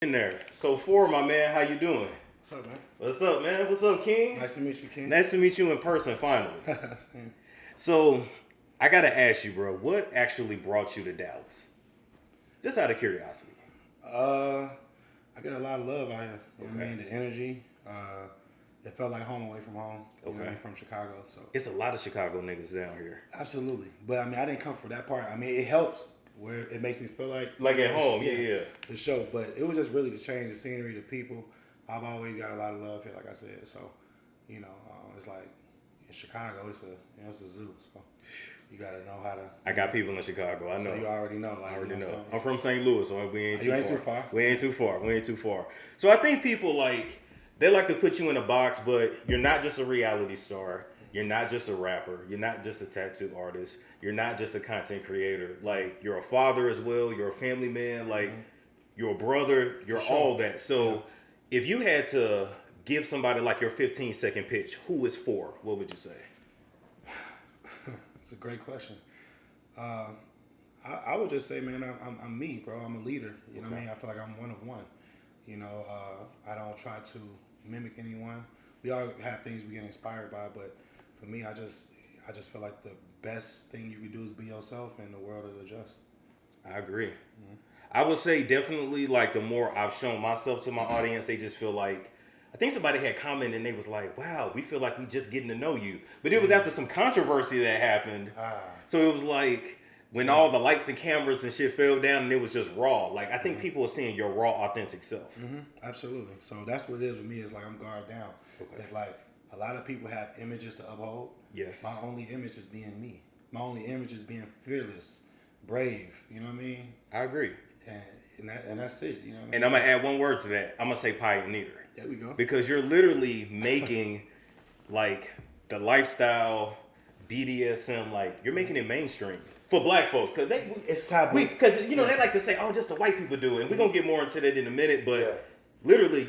In there. So Phor, my man, how you doing? What's up, man? What's up, man? What's up, King? Nice to meet you, King. Nice to meet you in person, finally. Same. So, I gotta ask you, bro, what actually brought you to Dallas? Just out of curiosity. I get a lot of love out here. You know what I mean? The energy. It felt like home away from home. You know what I mean? From Chicago. So It's a lot of Chicago niggas down here. absolutely. But I mean, I didn't come for that part. I mean, it helps where it makes me feel like At home, yeah. the show. But it was just really to change the scenery, the people. I've always got a lot of love here, like I said. So, it's like in Chicago, it's a zoo. So you gotta know how to. I got people in Chicago. I know. So you already know. Like, I already know. know. I'm from St. Louis, so we ain't You ain't too too far. We ain't too far. We ain't too far. So I think people they like to put you in a box, but you're not just a reality star. You're not just a rapper. You're not just a tattoo artist. You're not just a content creator. Like, you're a father as well. You're a family man. Like, you're a brother. You're all that. So if you had to give somebody like your 15-second pitch, who is Phor? What would you say? It's a great question. I would just say, man, I'm me, bro. I'm a leader. You know what I mean? I feel like I'm one of one. I don't try to mimic anyone. We all have things we get inspired by, but for me, I just feel like the best thing you can do is be yourself, and the world will adjust. I agree. Mm-hmm. I would say definitely, like, the more I've shown myself to my audience, they just feel like, I think somebody had commented and they was like, wow, we feel like we just getting to know you. But it was after some controversy that happened. So it was like, when all the lights and cameras and shit fell down and it was just raw. Like, I think people are seeing your raw, authentic self. Mm-hmm. Absolutely. So that's what it is with me. It's like I'm guard down. Okay. It's like a lot of people have images to uphold. Yes. My only image is being me. My only image is being fearless, brave. You know what I mean? I agree. And that's it. You know what I mean? And I'm going to add one word to that. I'm going to say pioneer. There we go. Because you're literally making, like, the lifestyle, BDSM, like, you're making it mainstream. For black folks, because it's taboo. Because they like to say, "Oh, just the white people do it." And we're gonna get more into that in a minute. But literally,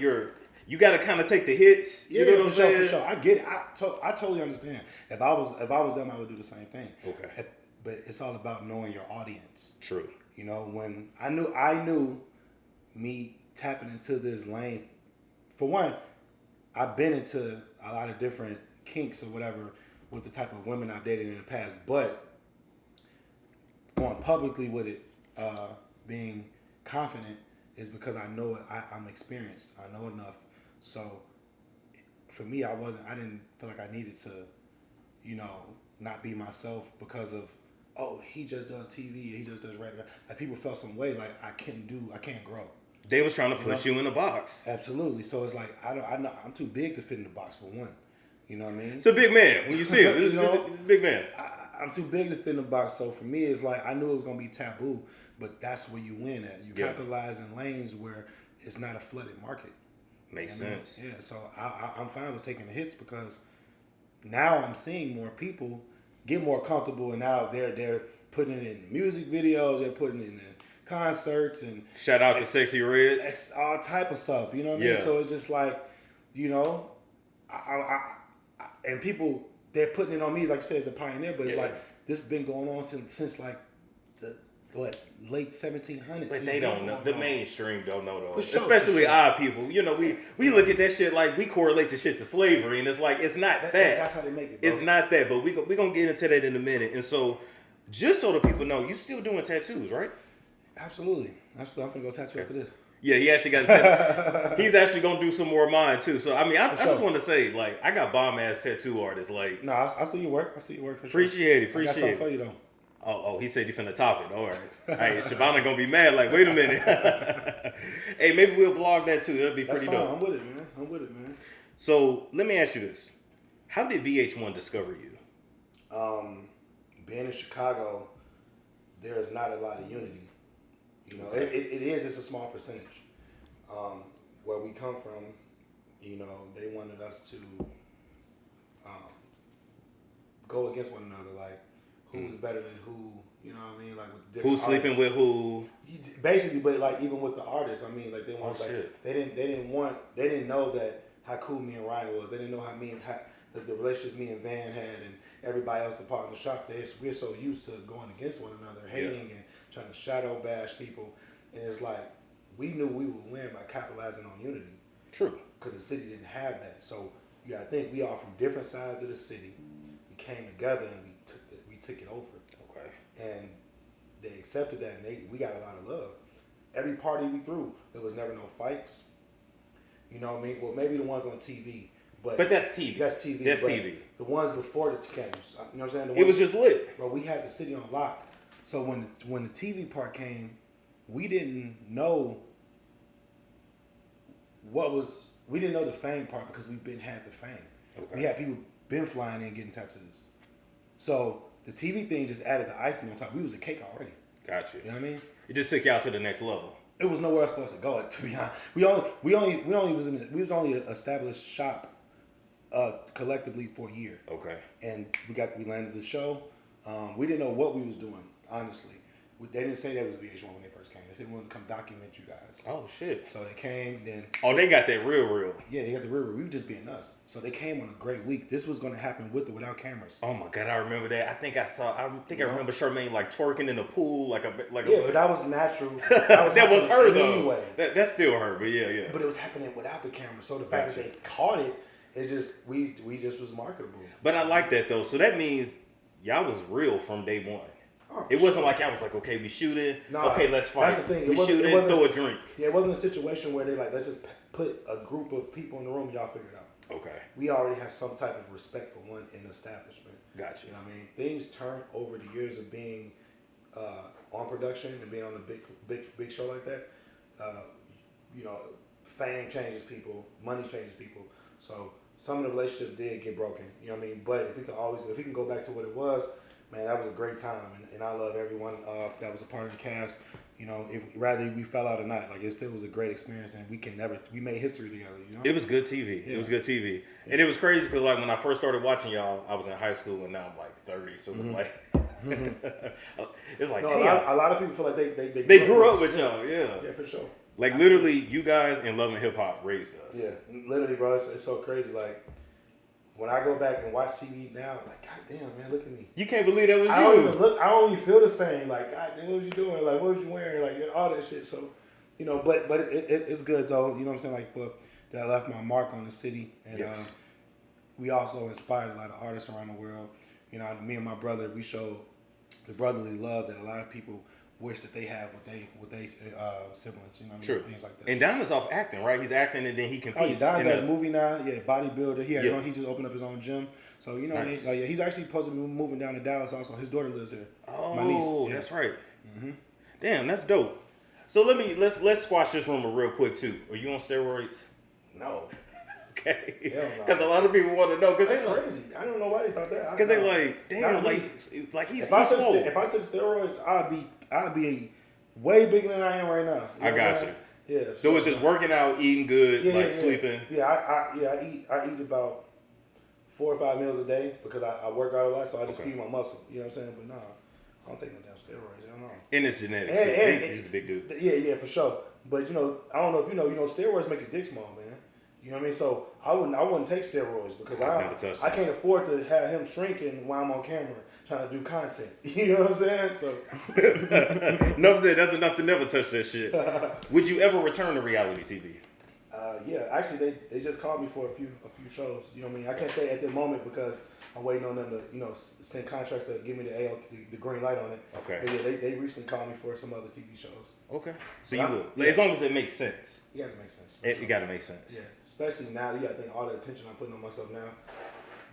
you got to kind of take the hits. Yeah, you know what I'm saying? For sure. I get it. I totally understand. If I was them, I would do the same thing. Okay. But it's all about knowing your audience. True. When I knew me tapping into this lane. For one, I've been into a lot of different kinks or whatever with the type of women I've dated in the past, but going publicly with it, being confident, is because I know it. I'm experienced. I know enough. So for me, I didn't feel like I needed to, not be myself because of, oh, he just does TV, he just does regular. Like, people felt some way, like I can't grow. They was trying to put you in a box. Absolutely. So it's like I'm too big to fit in the box, for one. You know what I mean? It's a big man when you see it. It's a big man. I'm too big to fit in the box. So for me, it's like I knew it was gonna be taboo, but that's where you win at. You capitalize in lanes where it's not a flooded market. Makes sense. Yeah. So I'm fine with taking the hits, because now I'm seeing more people get more comfortable, and now they're putting it in music videos, they're putting it in concerts, and shout out to Sexy Red, all type of stuff. You know what I mean? So it's just like, and people, they're putting it on me, like I said, as a pioneer, but it's like, this has been going on since like the late 1700s. But they don't know. The mainstream don't know though. Sure, especially our people. We look at that shit like we correlate the shit to slavery, and it's like, it's not that. That's how they make it, bro. It's not that, but we gonna get into that in a minute. And so, just so the people know, you still doing tattoos, right? Absolutely. I'm gonna go tattoo after this. Yeah, he actually got a tattoo. He's actually gonna do some more of mine too. So I mean, I just want to say, like, I got bomb ass tattoo artists. Like, no, I see your work. For sure. Appreciate it. I got something for you though. Oh, he said he finna top it. All right. Hey, Shavana gonna be mad. Like, wait a minute. Hey, maybe we'll vlog that too. That'd be pretty dope. I'm with it, man. So let me ask you this: how did VH1 discover you? Being in Chicago, there is not a lot of unity. It's a small percentage. Where we come from, they wanted us to go against one another, like, who's better than who, you know what I mean? Like, with different who's sleeping with who? Basically, but like, even with the artists, I mean, like, they want, they didn't know that how cool me and Ryan was. They didn't know how the relationships me and Van had, and everybody else a part of the shop. We're so used to going against one another, hating and trying to shadow bash people, and it's like, we knew we would win by capitalizing on unity. True. Because the city didn't have that. So you gotta think we all from different sides of the city. We came together and we took it over. Okay. And they accepted that, and we got a lot of love. Every party we threw, there was never no fights. You know what I mean? Well, maybe the ones on TV. But that's TV. That's TV. That's TV. The ones before the cameras, you know what I'm saying? It was just lit. Bro, we had the city on lock. So when the TV part came, we didn't know we didn't know the fame part because we had the fame. Okay. We had people been flying in getting tattoos. So the TV thing just added the icing on top. We was a cake already. Gotcha. You know what I mean? It just took you out to the next level. It was nowhere else for us to go. To be honest, we was only an established shop collectively for a year. Okay. And we landed the show. We didn't know what we was doing, honestly. They didn't say that was VH1 when they first came. They said we wanted to come document you guys. Oh shit. So they came and then. Oh, they got that real. Yeah, they got the real. We were just being us. So they came on a great week. This was going to happen with or without cameras. Oh my god, I remember that. I remember Charmaine like twerking in the pool like a. But that was natural. That was her though. Anyway. That's still her, but yeah. But it was happening without the camera. So the fact that they caught it, we just was marketable. But I like that though. So that means y'all was real from day one. Oh, it wasn't like I was like, okay, we shooting. No, okay, let's fight. That's the thing. We shooting, throw a drink. Yeah, it wasn't a situation where they like, let's just put a group of people in the room, y'all figure it out. Okay. We already have some type of respect for one in establishment. Gotcha. You know what I mean? Things turn over the years of being on production and being on a big show like that. You know, fame changes people, money changes people. So some of the relationships did get broken. You know what I mean? But if we can go back to what it was, man, that was a great time, and I love everyone that was a part of the cast. You know, rather we fell out or not, like it still was a great experience, and we made history together. You know, it was good TV. Yeah. It was good TV, and it was crazy because like when I first started watching y'all, I was in high school, and now I'm like 30, so it was like, it's like a lot of people feel like they grew up with y'all, yeah, for sure. Like literally, you guys in Love and Hip Hop raised us. Yeah, literally, bro, it's so crazy. Like when I go back and watch TV now, I'm like, God damn, man, look at me. You can't believe that was you. I don't even feel the same. Like, God damn, what was you doing? Like, what was you wearing? Like, all that shit. So, you know, but it's good though. You know what I'm saying? Like, that I left my mark on the city, and yes. We also inspired a lot of artists around the world. You know, me and my brother, we showed the brotherly love that a lot of people wish that they have with they siblings, you know what I mean? True. Things like that. And Don is off acting, right? He's acting and then he competes. Oh, yeah, Don does a movie now. Yeah, bodybuilder. He just opened up his own gym. So, you know what I mean? Like, yeah, he's actually supposed to be moving down to Dallas also. His daughter lives here. Oh, my niece. That's right. Mm-hmm. Damn, that's dope. So let's squash this rumor real quick too. Are you on steroids? No. Okay. Because a lot of people want to know. Cause that's crazy. I don't know why they thought that. Because they like, damn, like he's if I took steroids, I'd be way bigger than I am right now. I got you. Yeah. So it's just working out, eating good, sleeping. Yeah, I eat about 4 or 5 meals a day because I work out a lot, so I just feed my muscle. You know what I'm saying? But no, I don't take no damn steroids. I don't know. And it's genetics. He's a big dude. Yeah, for sure. But you know, I don't know if you know, steroids make your dick small, man. You know what I mean? So I wouldn't take steroids because I can't afford to have him shrinking while I'm on camera trying to do content. You know what I'm saying? So enough said. That's enough to never touch that shit. Would you ever return to reality TV? Yeah, actually they just called me for a few shows. You know what I mean? I can't say at the moment because I'm waiting on them to send contracts to give me the green light on it. Okay. But yeah, they recently called me for some other TV shows. Okay. So you would, as long as it makes sense. You gotta make sense. It gotta make sense. Yeah. Especially now, you gotta think all the attention I'm putting on myself now.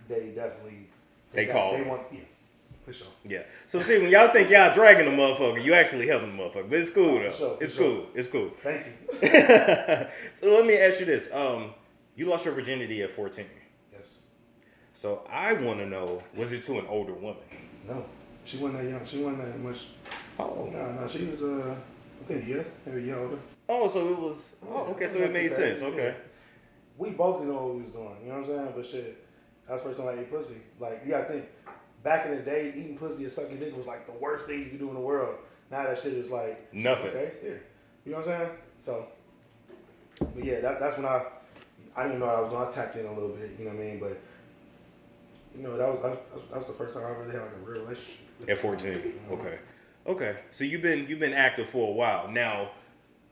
They definitely they want for sure. Yeah. So see, when y'all think y'all dragging a motherfucker, you actually helping the motherfucker. But it's cool though. Sure, it's cool. It's cool. Thank you. So let me ask you this: you lost your virginity at 14. Yes. So I want to know: was it to an older woman? No, she wasn't that young. She wasn't that much. Oh. No, she was I think maybe a year older. Oh, so it was. Oh, okay. So it made sense. Okay. Yeah. We both didn't know what we was doing. You know what I'm saying? But shit, that was the first time I ate pussy. Like, you gotta think, back in the day, eating pussy and sucking dick was like the worst thing you could do in the world. Now that shit is like nothing. Okay, yeah. You know what I'm saying? So, but yeah, that's when I didn't know what I was doing. I tapped in a little bit. You know what I mean? But you know, that was the first time I really had like a real relationship. At 14. Okay. So you've been active for a while now.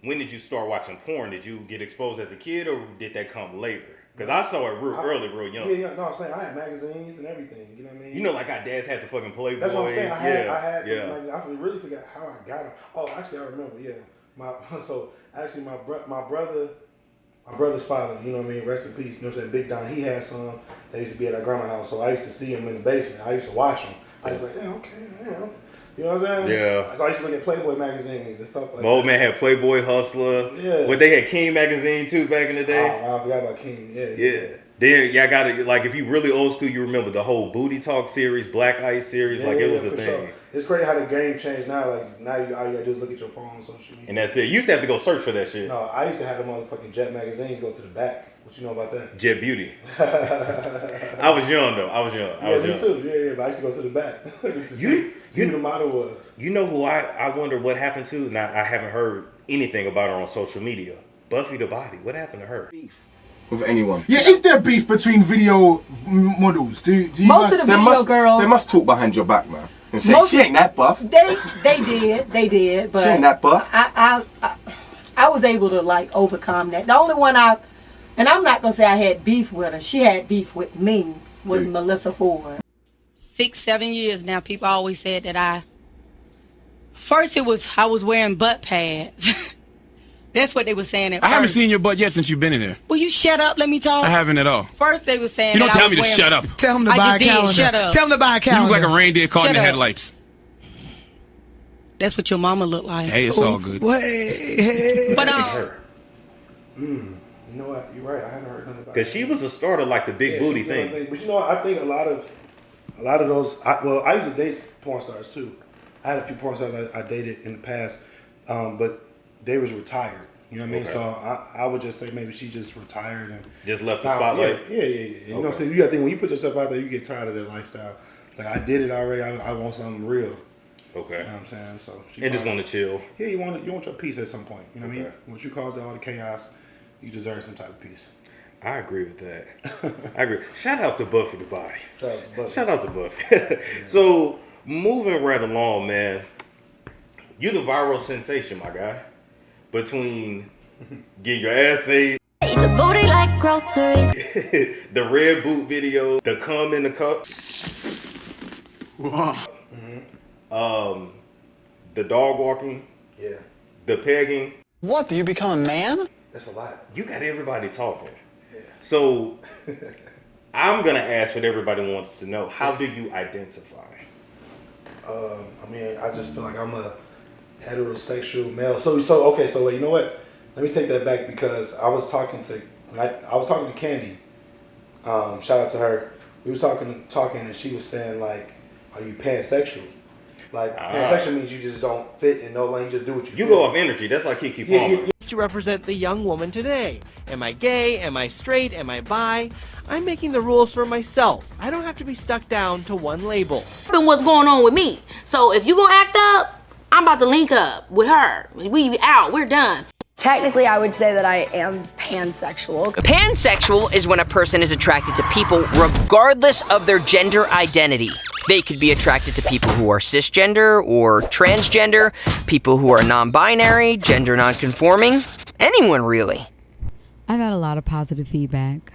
when did you start watching porn? Did you get exposed as a kid, or did that come later? Because I saw it real early, real young. Yeah, no, I'm saying I had magazines and everything. You know what I mean? You know, like our dads had the fucking Playboys. That's what I'm saying. I had these yeah. magazines. I really forgot how I got them. Oh, actually, I remember. Yeah, my brother's father. You know what I mean? Rest in peace. You know what I'm saying? Big Don. He had some. They used to be at our grandma's house, so I used to see him in the basement. I used to watch them. I was like, yeah, okay, yeah. You know what I'm saying? Yeah. So I used to look at Playboy magazines and stuff like that. My old man had Playboy, Hustler. Yeah. But they had King magazine too back in the day. Oh, I forgot about King. Yeah. Yeah. Then y'all gotta, like, if you really old school, you remember the whole Booty Talk series, Black Ice series. Yeah, like, it was a for thing. Sure. It's crazy how the game changed now. Like, now all you gotta do is look at your phone on social media. And that's it. You used to have to go search for that shit. No, I used to have the motherfucking Jet magazines go to the back. What you know about that? Jet Beauty. I was young, though. I was young. Me too. Yeah, but I used to go to the back. see who the model was. You know who I wonder what happened to? Now, I haven't heard anything about her on social media. Buffy the Body. What happened to her? Beef with anyone. Yeah, is there beef between video models? Do you Most guys, of the video girls. They must talk behind your back, man. And say, Most she ain't that buff. They did, but She ain't that buff. I was able to like overcome that. The only one and I'm not gonna say I had beef with her. She had beef with me. Was Melissa Ford. 6-7 years now. People always said that First I was wearing butt pads. That's what they were saying at I first. haven't seen your butt yet since you've been in here. Will you shut up? Let me talk. I haven't at all. First they were saying You don't that tell me to shut up. Tell him to I buy a just did. calendar. Shut up. Tell him to buy a You calendar. look like a reindeer caught in Shut the up. headlights. That's what your mama looked like. Hey, it's all good. Hey. But You know what? You're right. I haven't heard nothing about. Because she was a start of like the big booty thing. But you know what? I think a lot of those. I used to date porn stars too. I had a few porn stars I dated in the past, but they was retired. You know what I mean? Okay. So I would just say maybe she just retired and Just left the spotlight. Yeah. You know what I'm saying? You got to think when you put yourself out there, you get tired of their lifestyle. Like I did it already. I want something real. Okay. You know what I'm saying? So And just want to chill. Yeah, you want your peace at some point. You know what I mean? Okay. Once you cause all the chaos, you deserve some type of peace. I agree with that. I agree. Shout out to Buffy the Body. Shout out to Buffy. Shout out to Buffy. So, moving right along, man. You the viral sensation, my guy. Between getting your ass ate, Eat the booty like groceries. the red boot video, the cum in the cup, the dog walking, Yeah, the pegging. What, do you become a man? that's a lot. You got everybody talking. So, I'm going to ask what everybody wants to know. How do you identify? I mean, I just feel like I'm a heterosexual male. So you know what? Let me take that back because I was talking to Candy. Shout out to her. We were talking, and she was saying like, "Are you pansexual?" Like pansexual means you just don't fit in no lane. You just do what you. You feel. go off energy. That's like Kiki Palmer. To represent the young woman today. Am I gay? Am I straight? Am I bi? I'm making the rules for myself. I don't have to be stuck down to one label. And what's going on with me? So if you gonna act up, I'm about to link up with her. We out. We're done. Technically, I would say that I am pansexual. Pansexual is when a person is attracted to people regardless of their gender identity. They could be attracted to people who are cisgender or transgender, people who are non-binary, gender non-conforming, anyone really. I've had a lot of positive feedback.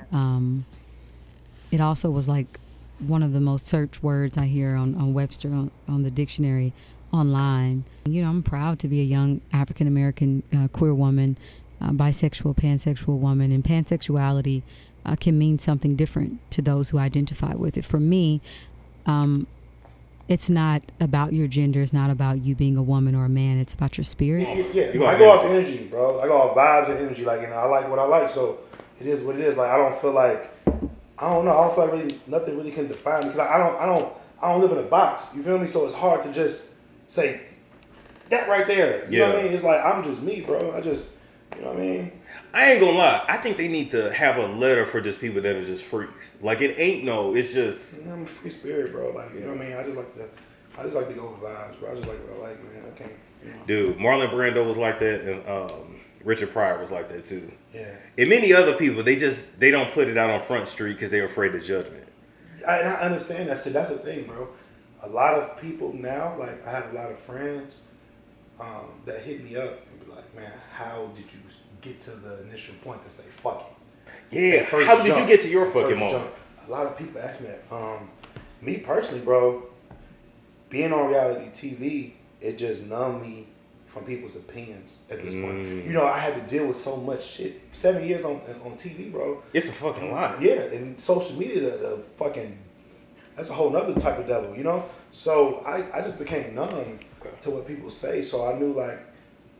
It also was like one of the most searched words I hear on Webster, on the dictionary, online. You know, I'm proud to be a young African-American queer woman, bisexual, pansexual woman, and pansexuality can mean something different to those who identify with it. For me, it's not about your gender. It's not about you being a woman or a man. It's about your spirit. Yeah. I go off energy, bro. I go off vibes and energy. Like, I like what I like, so it is what it is. Like, I don't feel like, I don't feel like really nothing really can define me because I don't live in a box. You feel me? So it's hard to just say that right there. You know what I mean? It's like I'm just me, bro. You know what I mean? I ain't gonna lie. I think they need to have a letter for just people that are just freaks. Like it ain't it's just. I'm a free spirit, bro. Like, you know what I mean? I just like to go with vibes, bro. I just like what I like, man. I can't. You know. Dude, Marlon Brando was like that, and Richard Pryor was like that too. Yeah. And many other people, they don't put it out on Front Street because they're afraid of judgment. I understand that. That's the thing, bro. A lot of people now, like I have a lot of friends that hit me up and like, man, how did you get to the initial point to say fuck it? Yeah, how did you get to your fucking moment? A lot of people ask me that. Me personally, bro, being on reality TV, it just numbed me from people's opinions at this point. You know, I had to deal with so much shit. 7 years on TV, bro. It's a fucking lot. Yeah, and social media, the fucking, that's a whole nother type of devil, you know? So I just became numb to what people say. So I knew, like,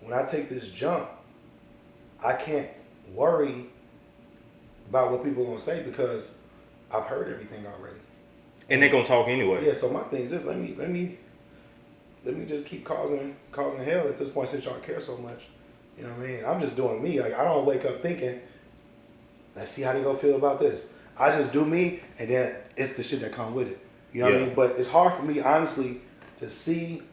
when I take this jump, I can't worry about what people are going to say because I've heard everything already. And they're going to talk anyway. Yeah, so my thing is just let me just keep causing hell at this point since y'all care so much. You know what I mean? I'm just doing me. Like, I don't wake up thinking, let's see how they gonna feel about this. I just do me, and then it's the shit that come with it. You know what I mean? But it's hard for me, honestly, to see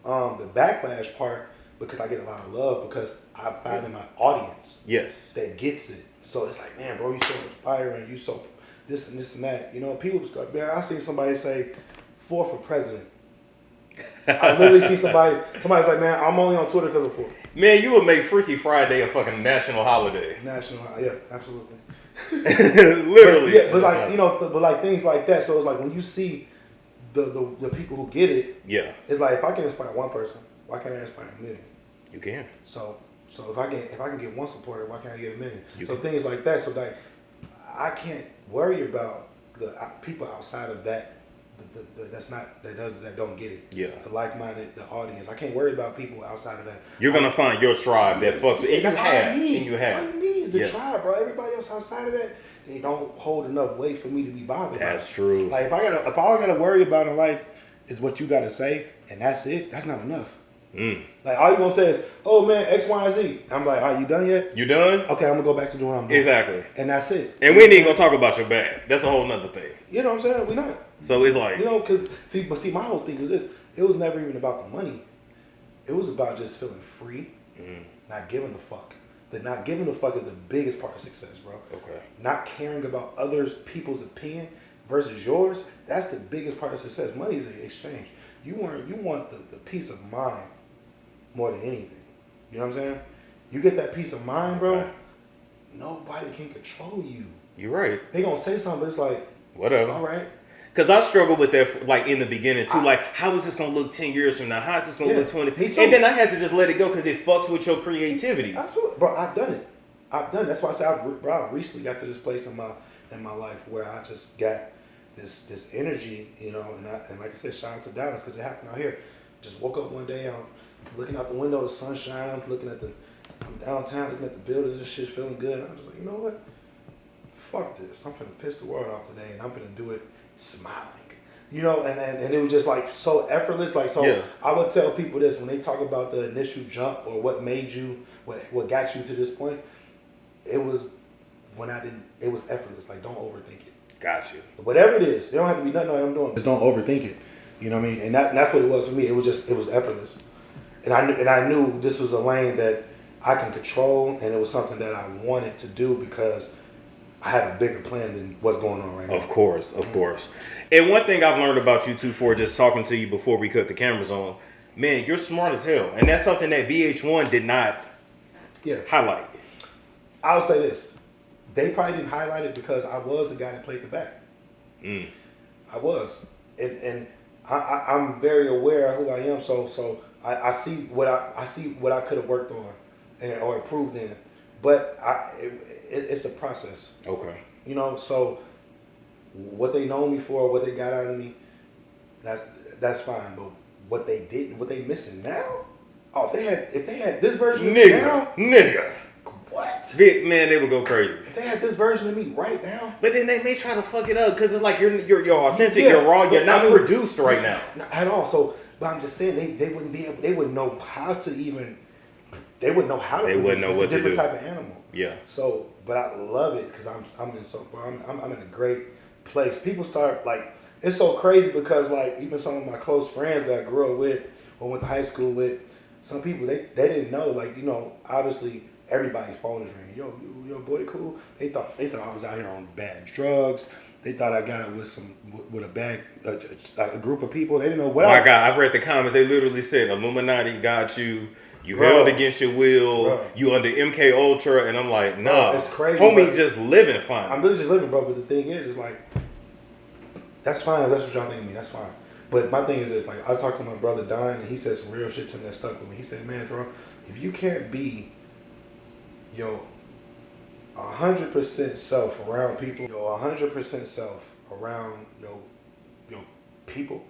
the backlash part because I get a lot of love because I find in my audience that gets it. So it's like, man, bro, you so inspiring. You so this and this and that. You know, people start, man, I seen somebody say, Phor for president. I literally see somebody's like, man, I'm only on Twitter because of Phor. Man, you would make Freaky Friday a fucking national holiday. Yeah, absolutely. Literally. But like, you know, but like things like that. So it's like when you see the people who get it, it's like if I can inspire one person, why can't I inspire a million? You can. So if I can get one supporter, why can't I get a million? Things like that. So like, I can't worry about the people outside of that. That don't get it. Yeah. The like-minded, the audience. I can't worry about people outside of that. You're gonna find your tribe that fucks with. That's all I need. That's all you need is the tribe, bro. Everybody else outside of that, they don't hold enough weight for me to be bothered. That's true. Like if all I gotta worry about in life is what you gotta say, and that's it. That's not enough. Like all you gonna say is, "Oh man, X, Y, and Z." I'm like, "Are you done yet? You done? Okay, I'm gonna go back to doing what I'm doing." Exactly. And that's it. And we ain't even gonna talk about your bag. That's a whole nother thing. You know what I'm saying? We not. So it's like, you know, because see, my whole thing was this: it was never even about the money. It was about just feeling free, not giving a fuck. The not giving a fuck is the biggest part of success, bro. Okay. Not caring about other people's opinion versus yours. That's the biggest part of success. Money is an exchange. You want the peace of mind more than anything. You know what I'm saying? You get that peace of mind, bro. Okay. Nobody can control you. You're right. They gonna say something, but it's like, whatever. All right. Because I struggled with that, like, in the beginning, too. Like, how is this going to look 10 years from now? How is this going to look 20? Me too. And then I had to just let it go because it fucks with your creativity. Absolutely. Bro, I've done it. That's why I say I recently got to this place in my life where I just got this energy, you know, and like I said, shout out to Dallas because it happened out here. Just woke up one day, I'm looking out the window, the sun shining, I'm downtown looking at the buildings and shit, feeling good. And I'm just like, you know what? Fuck this. I'm finna piss the world off today and I'm finna do it smiling, you know, and it was just like so effortless. Like, so I would tell people this when they talk about the initial jump or what made you, what got you to this point. It was it was effortless. Like, don't overthink it. Got you. Whatever it is, there don't have to be nothing I'm doing. Just don't overthink it. You know what I mean? And that's what it was for me. It was effortless, and I knew this was a lane that I can control, and it was something that I wanted to do because I have a bigger plan than what's going on right now. Of course. And one thing I've learned about you too, for just talking to you before we cut the cameras on, man, you're smart as hell. And that's something that VH1 did not highlight. I'll say this. They probably didn't highlight it because I was the guy that played the back. I was. And I'm very aware of who I am. So I see what I could have worked on or improved in. But it's a process. Okay. You know, so what they know me for, what they got out of me, that's fine. But what they missing now? Oh, if they had this version of me now, nigga. What? Man, they would go crazy. If they had this version of me right now. But then they may try to fuck it up because it's like you're authentic, you're raw, you're not produced right now. Not at all. So, but I'm just saying they wouldn't be able. They wouldn't know how to even. They wouldn't know how to. They wouldn't know what to do. It's a different type of animal. Yeah. So, but I love it because I'm in a great place. People start like it's so crazy because like even some of my close friends that I grew up with or went to high school with, some people they didn't know, like, you know, obviously everybody's phone is ringing. Yo, boy, cool. They thought I was out here on bad drugs. They thought I got it with a group of people. They didn't know what. My God, I've read the comments. They literally said Illuminati got you. You held against your will. You under MK Ultra, and I'm like, nah, it's crazy. Homie, just living fine. I'm really just living, bro. But the thing is, it's like, that's fine. If that's what y'all think of me. That's fine. But my thing is this: like, I talked to my brother Don, and he said some real shit to me that stuck with me. He said, "Man, bro, if you can't be your 100% self around people, your 100% self around your people,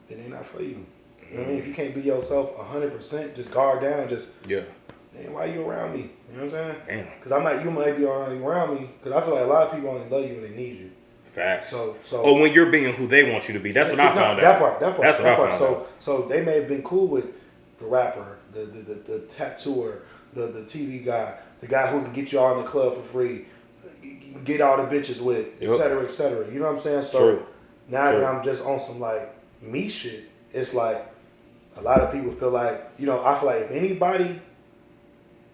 then they're not for you." You know what I mean? If you can't be yourself 100%, just guard down, man, why you around me? You know what I'm saying? Damn. Because you might be around me, because I feel like a lot of people only love you when they need you. Facts. So when you're being who they want you to be. That's what I found out. That part. That's what I found out. So they may have been cool with the rapper, the tattooer, the TV guy, the guy who can get you all in the club for free, get all the bitches with, et cetera, et cetera. You know what I'm saying? So now that I'm just on some like me shit, it's like a lot of people feel like, I feel like if anybody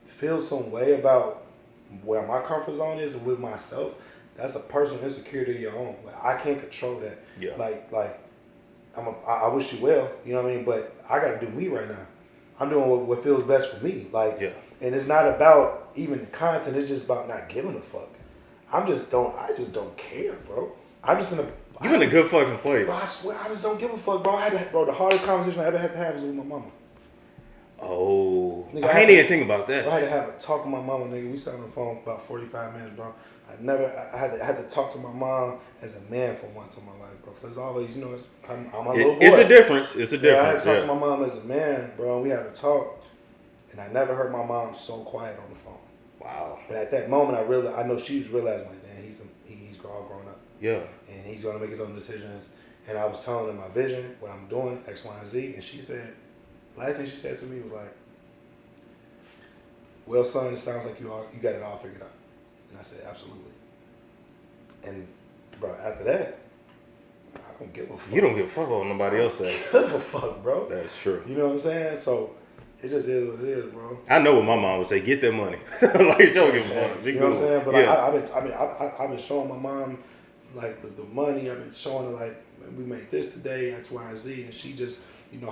feels some way about where my comfort zone is with myself, that's a personal insecurity of your own. Like, I can't control that. Yeah. Like I wish you well, you know what I mean? But I got to do me right now. I'm doing what feels best for me. Like, and it's not about even the content. It's just about not giving a fuck. I just don't care, bro. I'm just you in a good fucking place. Bro, I swear, I just don't give a fuck, bro. The hardest conversation I ever had to have was with my mama. Oh, nigga, I ain't even think about that. I had to have a talk with my mama, nigga. We sat on the phone for about 45 minutes, bro. I had to talk to my mom as a man for once in my life, bro. Because there's always, I'm a little boy. It's a difference. It's a difference. I had to talk to my mom as a man, bro. And we had to talk, and I never heard my mom so quiet on the phone. Wow. But at that moment, I know she was realizing, like, damn, he's all grown up. Yeah. And he's gonna make his own decisions. And I was telling her my vision, what I'm doing, X, Y, and Z, and she said, last thing she said to me was like, "Well, son, it sounds like you got it all figured out." And I said, "Absolutely." And bro, after that, I don't give a fuck. You don't give a fuck what nobody else say. I don't give a fuck, bro. That's true. You know what I'm saying? So it just is what it is, bro. I know what my mom would say. Get that money. Like, she don't give a fuck. You know what I'm saying? But like, I've been showing my mom like the money. I've been showing her like, we made this today, X, Y, and Z, and she just,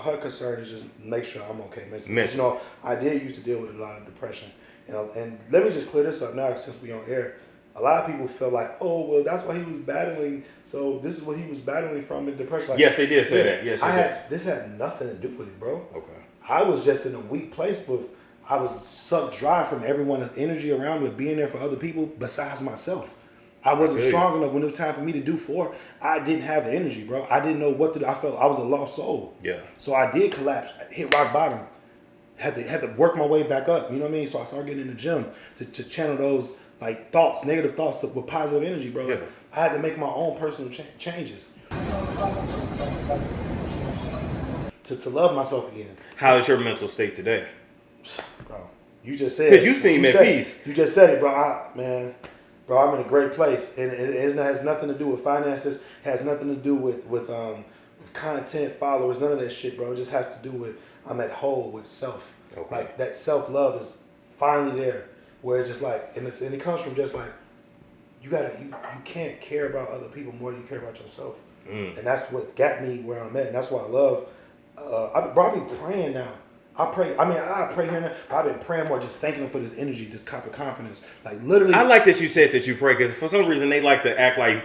her concern is just make sure I'm okay mentally. I did used to deal with a lot of depression, and let me just clear this up now since we on air. A lot of people feel like, oh, well, that's why he was battling. So this is what he was battling from in depression. Like, yes, they did say that. Yes, this had nothing to do with it, bro. Okay. I was just in a weak place, but I was sucked dry from everyone's energy around me, being there for other people besides myself. I wasn't strong enough when it was time for me to do Phor. I didn't have the energy, bro. I didn't know what to do. I felt I was a lost soul. Yeah. So I did collapse, hit rock bottom. Had to work my way back up. You know what I mean? So I started getting in the gym to channel those like thoughts, negative thoughts with positive energy, bro. Like, I had to make my own personal changes to love myself again. How is your mental state today? Bro, you just said, because you seem at peace. You just said it, bro. Bro, I'm in a great place, and it has nothing to do with finances. Has nothing to do with content, followers, none of that shit, bro. It just has to do with I'm at whole with self. Okay. Like that self love is finally there, where it's just like, and it comes from just like you can't care about other people more than you care about yourself, and that's what got me where I'm at, and that's why I love. I be praying now. I pray. I pray here and there. I've been praying more, just thanking him for this energy, this type of confidence. Like literally. I like that you said that you pray, because for some reason they like to act like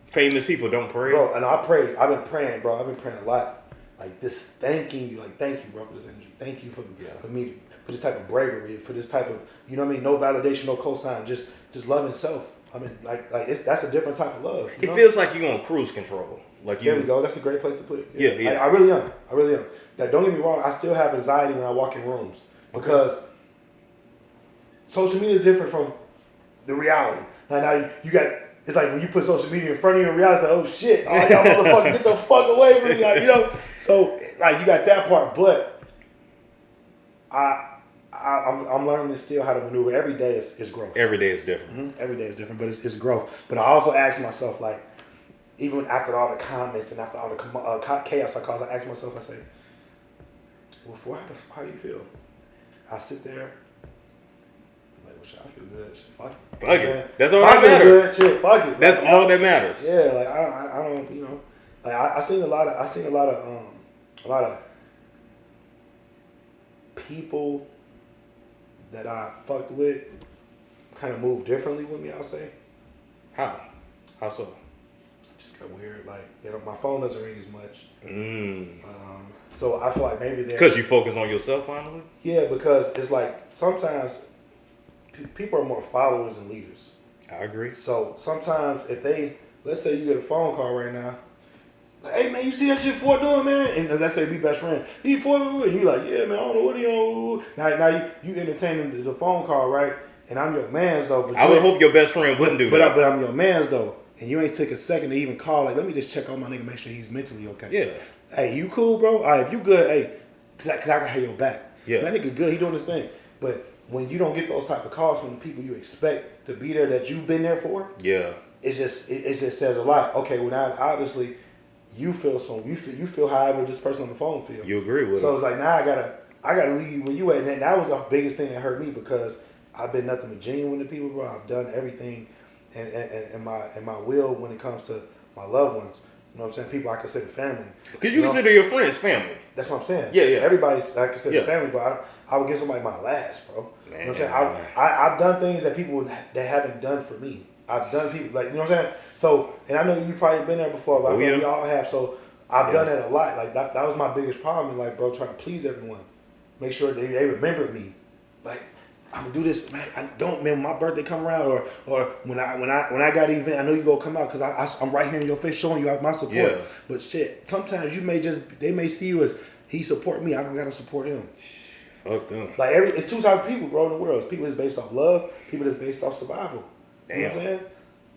famous people don't pray. Bro, and I pray. I've been praying, bro. I've been praying a lot. Like this, thanking you. Like thank you, bro, for this energy. Thank you for me, for this type of bravery, for this type of, you know what I mean? No validation, no cosign, just loving self. I mean, that's a different type of love. It feels like you're on cruise control. Like there we go. That's a great place to put it. Yeah. I really am. Now, don't get me wrong. I still have anxiety when I walk in rooms because social media is different from the reality. Now you got. It's like when you put social media in front of you in reality, it's like, oh shit, all y'all motherfuckers, get the fuck away from me, like, you know. So like you got that part, but I'm learning still how to maneuver. Every day is growth. Every day is different. Mm-hmm. Every day is different, but it's growth. But I also ask myself, like, even after all the comments and after all the chaos I caused, I ask myself, I say, well, Phor, how do you feel? I sit there, I'm like, well, shit, I feel good. Shit, fuck it. Fuck it. That's all that matters. Good, shit, fuck it. That's all that matters. Yeah, like I don't, you know, like I seen a lot of people that I fucked with kind of moved differently with me, I'll say. How so? Just got weird. Like, my phone doesn't ring as much. So I feel like maybe they're... Because you focus on yourself finally? Yeah, because it's like sometimes people are more followers than leaders. I agree. So sometimes if they... Let's say you get a phone call right now. Like, hey, man, you see that shit Phor doing, man? And let's say we best friend. He Phor, and you like, yeah, man, I don't know what he on. Now you entertaining the phone call, right? And I'm your mans, though. But I would hope your best friend wouldn't do that. But I'm your mans, though. And you ain't took a second to even call. Like, let me just check on my nigga, make sure he's mentally okay. Yeah. Hey, you cool, bro? All right, if you good, hey, cause I can have your back. Yeah. That nigga good, he doing his thing. But when you don't get those type of calls from the people you expect to be there that you've been there for, yeah, it just says a lot. Okay, well now obviously you feel however this person on the phone feels. You agree with So it. it's like now I gotta leave you where you at. And that was the biggest thing that hurt me because I've been nothing but genuine to people, bro. I've done everything and my will when it comes to my loved ones. You know what I'm saying? People I consider family. Because you consider your friends family. That's what I'm saying. Yeah. Everybody's I consider family, but I would give somebody my last, bro. Man. You know what I'm saying? I've done things that people that haven't done for me. I've done people like, you know what I'm saying? So, and I know you've probably been there before, but I know we all have. So I've done that a lot. Like that was my biggest problem. Like, bro, trying to please everyone, make sure they remember me. Like, I'm gonna do this, man. I don't, man. When my birthday come around, or when I got an event, I know you gonna come out because I'm right here in your face showing you my support. Yeah. But shit, sometimes they may see you as he support me. I don't gotta support him. Fuck them. Like it's two types of people, bro, in the world. It's people that's based off love, people that's based off survival. Damn. You know what I'm saying?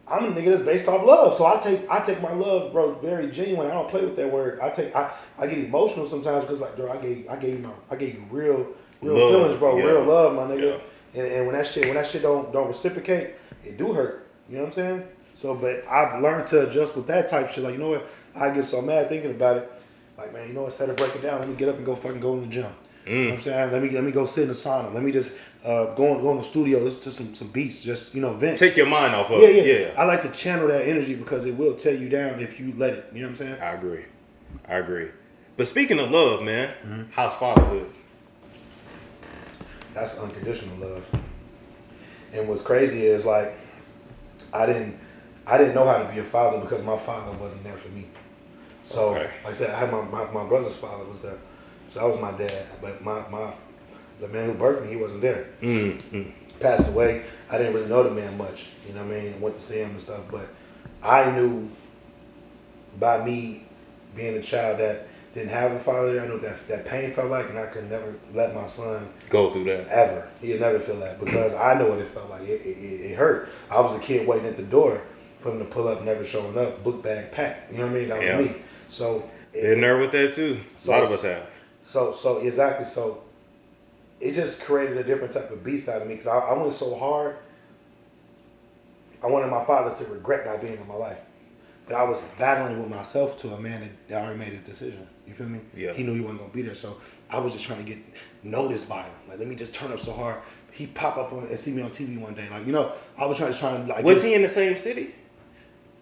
I'm a nigga that's based off love, so I take my love, bro, very genuine. I don't play with that word. I get emotional sometimes because like, bro, I gave you real love, feelings, bro, real love, my nigga. Yeah. And when that shit don't reciprocate, it do hurt. You know what I'm saying? So, but I've learned to adjust with that type shit. Like, you know what? I get so mad thinking about it. Like, man, you know, instead of breaking down, let me get up and go in the gym. You know what I'm saying? Let me go sit in the sauna. Let me just go in the studio, listen to some beats, just, you know, vent. Take your mind off of it. Yeah. I like to channel that energy because it will tear you down if you let it. You know what I'm saying? I agree. But speaking of love, man, how's fatherhood? That's unconditional love. And what's crazy is like I didn't know how to be a father because my father wasn't there for me. So like I said, I had my brother's father was there. So that was my dad. But the man who birthed me, he wasn't there. Passed away. I didn't really know the man much. You know what I mean? Went to see him and stuff. But I knew by me being a child that didn't have a father, I knew that pain felt like, and I could never let my son go through that. Ever. He'd never feel that because I know what it felt like. It hurt. I was a kid waiting at the door for him to pull up, never showing up, book bag packed. You know what I mean? That was me. So been there with that too. A lot of us have. So exactly. So it just created a different type of beast out of me because I went so hard. I wanted my father to regret not being in my life. But I was battling with myself to a man that already made his decision. You feel me? Yeah. He knew he wasn't gonna be there, so I was just trying to get noticed by him. Like, let me just turn up so hard. He pop up and see me on TV one day. Like, you know, I was trying to like. Was he in the same city?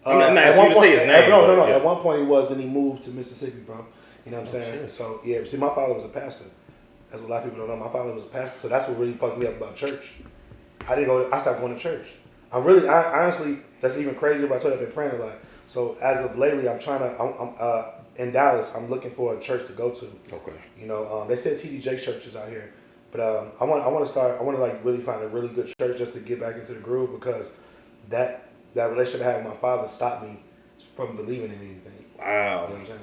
I'm not at asking one you to point, say his name. No. Yeah. At one point he was. Then he moved to Mississippi, bro. You know what I'm saying? Shit. So yeah. See, my father was a pastor. That's what a lot of people don't know. My father was a pastor, so that's what really fucked me up about church. I stopped going to church. I honestly, that's even crazier. But I told you I've been praying a lot. So as of lately, I'm in Dallas. I'm looking for a church to go to. Okay. You know, they said TD Jakes churches out here, but I want to like really find a really good church just to get back into the groove because that relationship I had with my father stopped me from believing in anything. Wow. You know what I'm saying?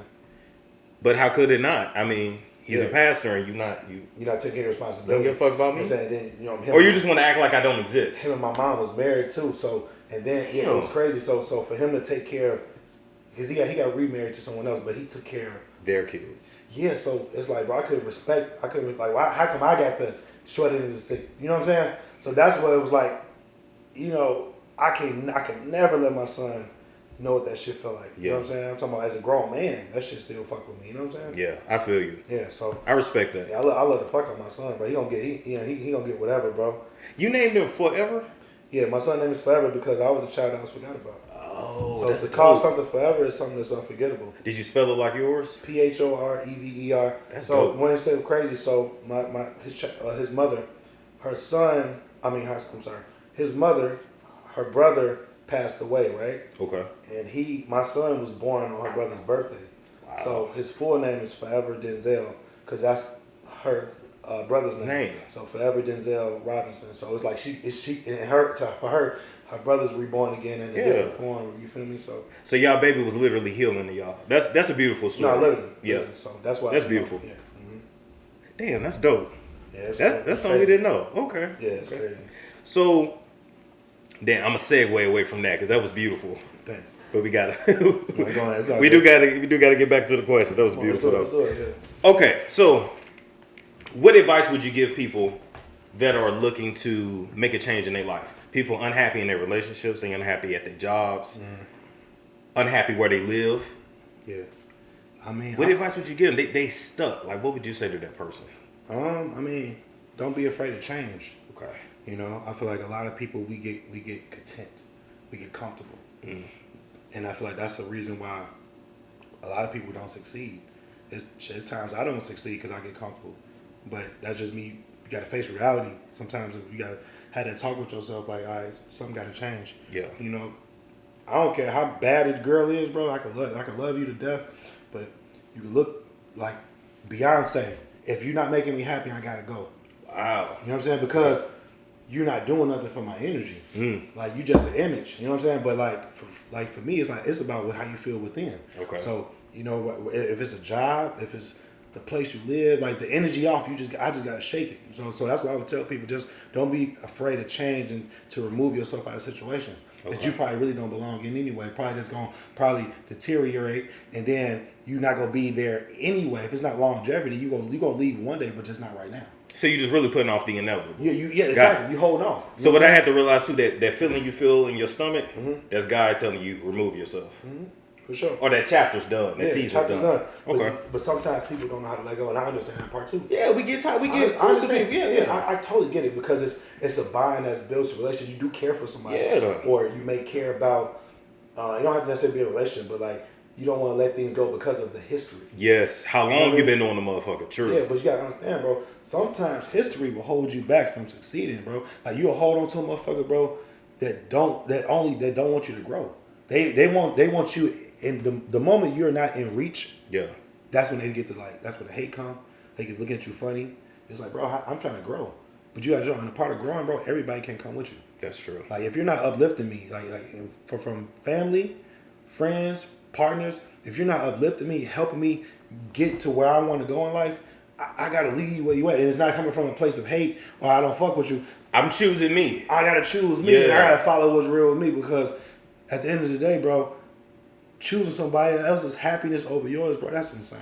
But how could it not? I mean, he's a pastor and you're not taking responsibility. Don't give a fuck about me. You know what I'm saying? Then, you know, or you just want to act like I don't exist. Him and my mom was married too, so. And then it was crazy. So for him to take care of, because he got remarried to someone else, but he took care of their kids. Yeah, so it's like, bro, I couldn't like, why, how come I got the short end of the stick? You know what I'm saying? So that's what it was like. You know, I can never let my son know what that shit felt like. You know what I'm saying? I'm talking about as a grown man, that shit still fuck with me. You know what I'm saying? Yeah, I feel you. Yeah, so I respect that. Yeah, I love the fuck out of my son, bro. He gonna get whatever, bro. You named him Forever? Yeah, my son's name is Forever because I was a child that was forgot about. Oh, so that's to call dope. something forever is something that's unforgettable. Did you spell it like yours? Phorever. That's so dope. when they say crazy, so his mother, her son, his mother, her brother passed away, right? Okay. And my son was born on her brother's birthday. Wow. So his full name is Forever Denzel, because that's her brother's name. So Forever Denzel Robinson. So it's like for her brother's reborn again in a different form. You feel me? So y'all baby was literally healing to y'all. That's a beautiful story. No, literally. Yeah. So that's why. That's beautiful. Yeah. Mm-hmm. Damn, that's dope. Yeah, that's something we didn't know. Okay. Yeah, it's crazy. So, then I'm gonna segue away from that because that was beautiful. Thanks. But we gotta we do gotta get back to the question. That was beautiful let's do it, yeah. Okay, so what advice would you give people that are looking to make a change in their life? People unhappy in their relationships, they unhappy at their jobs, unhappy where they live. Yeah. I mean, what advice would you give them? They stuck. Like, what would you say to that person? I mean, don't be afraid to change. Okay. You know, I feel like a lot of people we get content, we get comfortable, and I feel like that's the reason why a lot of people don't succeed. It's times I don't succeed because I get comfortable, but that's just me. You got to face reality. Sometimes you got to have that talk with yourself, like, all right, something got to change. Yeah. You know, I don't care how bad the girl is, bro. I can love you to death, but you can look like Beyonce. If you're not making me happy, I gotta go. Wow. You know what I'm saying? Because you're not doing nothing for my energy. Like, you just an image. You know what I'm saying? But like for me, it's about how you feel within. Okay. So, you know, if it's a job, if it's the place you live, like the energy off, I just gotta shake it. So that's why I would tell people, just don't be afraid to change and to remove yourself out of a situation that you probably really don't belong in anyway. Probably just gonna deteriorate, and then you're not gonna be there anyway. If it's not longevity, you gonna leave one day, but just not right now. So you're just really putting off the inevitable. Yeah, exactly. You hold off. So what I had to realize too, that feeling you feel in your stomach, that's God telling you remove yourself. For sure. Or that chapter's done. That season's done. Okay. But sometimes people don't know how to let go, and I understand that part too. Yeah, we get tired. I understand. Yeah. I totally get it, because it's a bond that's built a relationship. You do care for somebody, or you may care about. You don't have to necessarily be in a relationship, but like, you don't want to let things go because of the history. Yes. How long you been on the motherfucker? True. Yeah, but you gotta understand, bro. Sometimes history will hold you back from succeeding, bro. Like, you'll hold on to a motherfucker, bro, that don't want you to grow. They want you in the moment you're not in reach. Yeah. That's when they get to, like, that's when the hate come. They get looking at you funny. It's like, bro, I'm trying to grow, but you gotta know, and a part of growing, bro, everybody can't come with you. That's true. Like, if you're not uplifting me, from family, friends, partners, if you're not uplifting me, helping me get to where I want to go in life, I gotta leave you where you at. And it's not coming from a place of hate or I don't fuck with you. I'm choosing me. I gotta choose me. And I gotta follow what's real with me, because at the end of the day, bro, choosing somebody else's happiness over yours, bro, that's insane.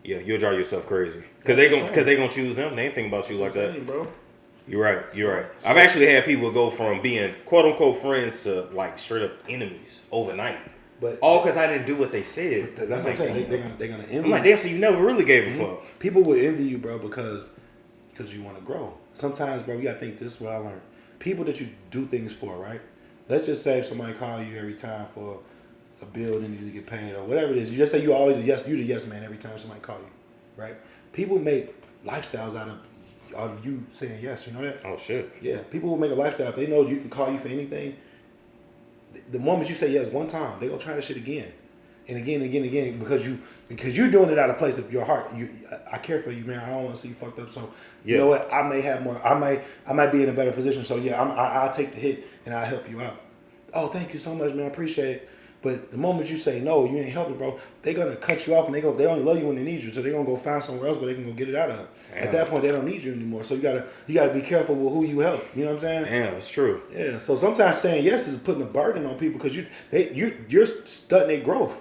Yeah, you'll drive yourself crazy. Because they gonna choose them. They ain't thinking about you that's like insane, that. Bro. You're right. So, I've actually had people go from being quote unquote friends to like straight up enemies overnight. But all because I didn't do what they said. That's what I'm saying. They're gonna envy. I'm like, damn, so you never really gave a fuck. People will envy you, bro, because you want to grow. Sometimes, bro, you gotta think, this is what I learned. People that you do things for, right? Let's just say if somebody call you every time for a bill that needs to get paid or whatever it is. You just say you always you're the yes man every time somebody call you, right? People make lifestyles out of you saying yes. You know that? Oh shit. Yeah. People will make a lifestyle if they know you can call you for anything. The moment you say yes one time, they gonna try that shit again, and again, because you're doing it out of place of your heart. I care for you, man. I don't want to see you fucked up. So you know what? I may have more. I might be in a better position. So yeah, I'll take the hit and I'll help you out. Oh, thank you so much, man. I appreciate it. But the moment you say no, you ain't helping, bro. They're gonna cut you off, and they only love you when they need you. So they're gonna go find somewhere else where they can go get it out of. Damn. At that point, they don't need you anymore. So you gotta be careful with who you help. You know what I'm saying? Damn, it's true. Yeah. So sometimes saying yes is putting a burden on people, because you're stunting their growth,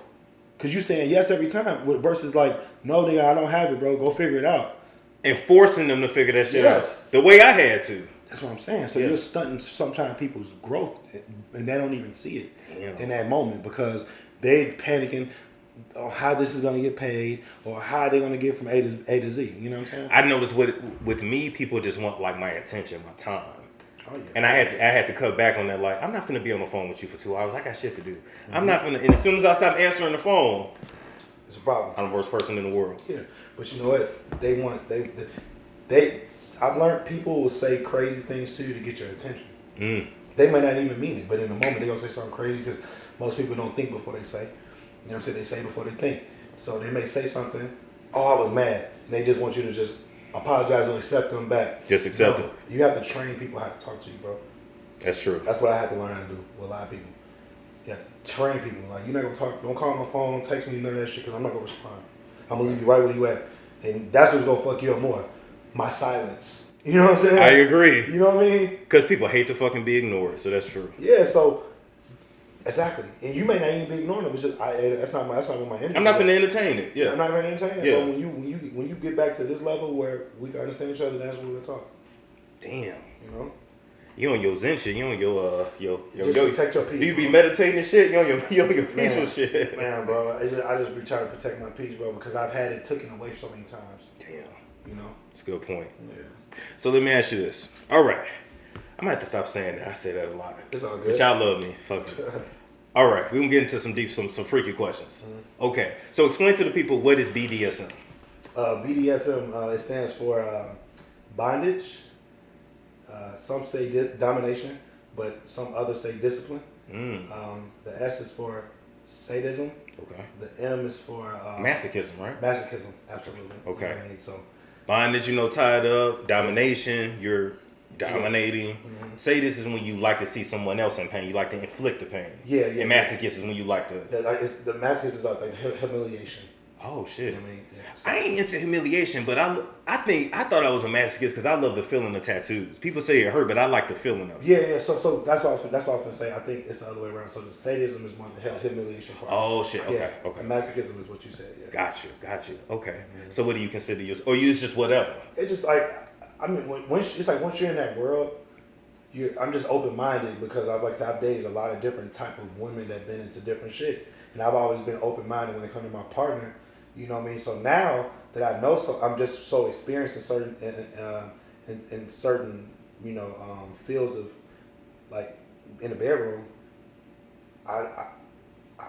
because you're saying yes every time versus like, no, nigga, I don't have it, bro. Go figure it out. And forcing them to figure that shit out the way I had to. That's what I'm saying. So you're stunting sometimes people's growth, and they don't even see it in that moment, because they panicking on how this is going to get paid or how they're going to get from A to Z. You know what I'm saying? I noticed with me, people just want like my attention, my time. Oh, yeah. And I had to cut back on that. Like, I'm not finna be on the phone with you for 2 hours. I got shit to do. I'm not finna. And as soon as I stop answering the phone, it's a problem. I'm the worst person in the world. Yeah, but you know what? They want they. I've learned people will say crazy things to you to get your attention. They might not even mean it, but in the moment they gonna say something crazy because most people don't think before they say. You know what I'm saying? They say before they think. So they may say something. Oh, I was mad, and they just want you to just apologize or accept them back. Just accept it. You have to train people how to talk to you, bro. That's true. That's what I had to learn how to do with a lot of people. You have to train people. Like, you're not gonna talk. Don't call my phone. Don't text me none of that shit because I'm not gonna respond. I'm gonna leave you right where you at, and that's what's gonna fuck you up more. My silence. You know what I'm saying? I agree. You know what I mean? Because people hate to fucking be ignored, so that's true. Yeah. So exactly, and you may not even be ignoring them. It's just that's not what my energy. I'm not gonna entertain it. Yeah. I'm not gonna entertain it. Yeah. But when you get back to this level where we can understand each other, that's when we're gonna talk. Damn. You know. You on your Zen shit. You on your Just protect your peace. Do you be meditating and shit? You on your peaceful shit. Man, bro, I just be trying to protect my peace, bro, because I've had it taken away so many times. Damn. You know. That's a good point. Yeah. So let me ask you this. All right. I'm gonna have to stop saying that. I say that a lot. It's all good. But y'all love me. Fuck you. All right. We're gonna get into some freaky questions. Okay. So explain to the people, what is BDSM? BDSM, it stands for bondage. Some say domination, but some others say discipline. The S is for sadism. Okay. The M is for masochism, right? Masochism, absolutely. Okay. You know what I mean? So bondage, tied up. Domination, you're dominating. Sadist is when you like to see someone else in pain. You like to inflict the pain. Yeah. And masochist is when you like to. The masochist is like humiliation. Oh shit! You know what I mean? Yeah, so. I ain't into humiliation, but I thought I was a masochist because I love the feeling of tattoos. People say it hurt, but I like the feeling of it. Yeah. So that's what I was gonna say. I think it's the other way around. So the sadism is one of the humiliation part. Oh shit! Okay, yeah. okay. And masochism is what you said. Yeah. Got you. Okay. So what do you consider yours? Or you just whatever? It's just like, I mean, it's like once you're in that world, I'm just open minded because I've dated a lot of different type of women that've been into different shit, and I've always been open minded when it comes to my partner. You know what I mean? So now that I know, so I'm just so experienced in certain in certain fields of like in the bedroom. I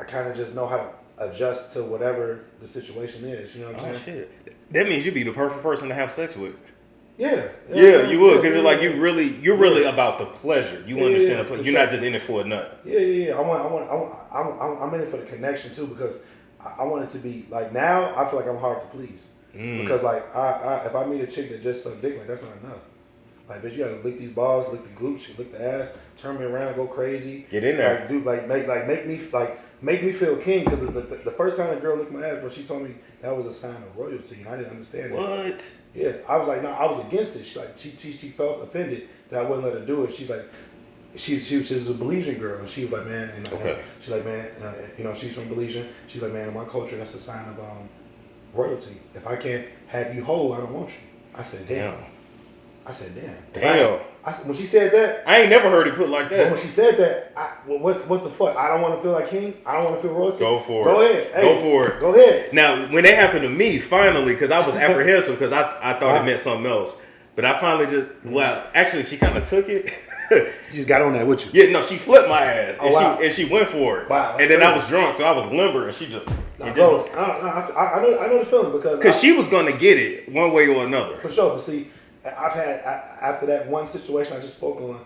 kind of just know how to adjust to whatever the situation is. You know what I'm saying? Shit. That means you'd be the perfect person to have sex with. Yeah, you would, because it's like you're really about the pleasure. You understand the pleasure. You're not just in it for a nut. Yeah. I'm in it for the connection too, because I want it to be like, now I feel like I'm hard to please because like if I meet a chick that just suck dick, like that's not enough. Like, bitch, you gotta lick these balls, lick the glutes, lick the ass, turn me around, go crazy, get in there, like, dude, make me feel king. Because the first time a girl licked my ass, bro, she told me that was a sign of royalty, and I didn't understand what. It. Yeah, I was like, no, I was against it. She felt offended that I wouldn't let her do it. She's like, she was a Belizean girl, and she was like, man, and she's like, man, she's from Belizean. She's like, man, in my culture, that's a sign of royalty. If I can't have you whole, I don't want you. I said, damn. When she said that, I ain't never heard it put like that. When she said that, what the fuck? I don't want to feel like king. I don't want to feel royalty. Go for it. Go ahead. Go for it. Go ahead. Now, when that happened to me, finally, because I was apprehensive because I thought it meant something else. But I finally actually, she kind of took it. She just got on that with you. Yeah, no, she flipped my ass. And she went for it. Wow. And then I was drunk, so I was limber, and she just... I know the feeling because she was going to get it one way or another. For sure. But see, I've had, after that one situation I just spoke on, and